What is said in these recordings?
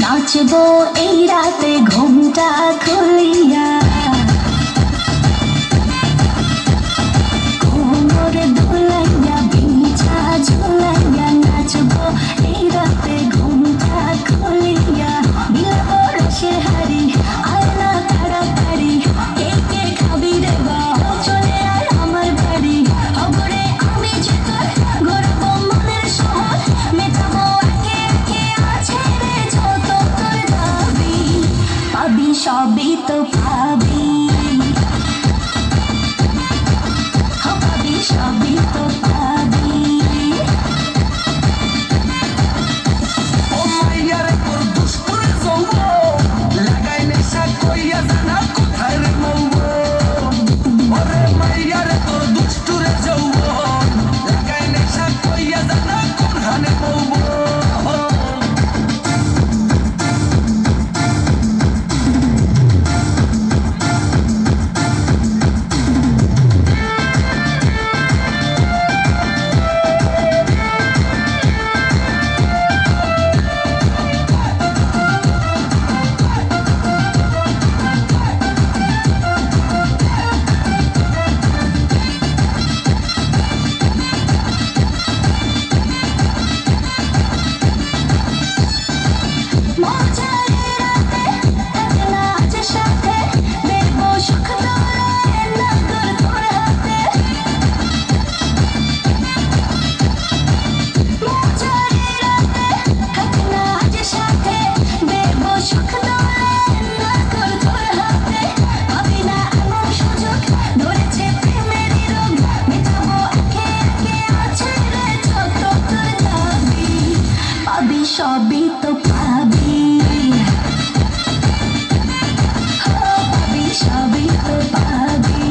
নাচবো এই রাতে ঘুমটা খুলিয়া, কোমর দোলাইয়া বিছা ঝুলাইয়া, নাচবো এই রাতে ঘুমটা খুলিয়া, বিলাবো রসের হাড়ি আর না তাড়াতাড়ি, কে কে খাবি রে বা চলে আয় আমার বাড়ি, অগরে আমি যে তোর গড়বো মনের শহর, মেটাবো একে একে আছে রে যত তোর দাবি, পাবি সবই তো পাবি, পাবি সবই তো পাবি। ও মাইয়ারে তোর দুষ্টুরে যৌবন লাগাই নেশা কইয়া জানা কোথায় রে মৌবন, ওরে মাইয়ারে তোর দুষ্টুরে যৌবন লাগাই নেশা কইয়া জানা কোনখানে মৌবন। সবই তো পাবি, পাবি সবই তো পাবি।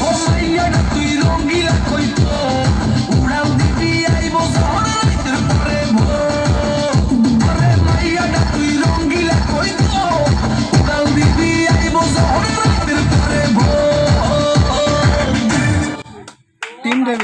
ও মাইয়ারে তুই রঙ্গিলা কইতো উড়াল দিবি আইব ঝড় রাতের পরে ভোর, ওরে মাইয়ারে তুই রঙ্গিলা কইতো উড়াল দিবি আইব ঝড় রাতের পরে তিনটে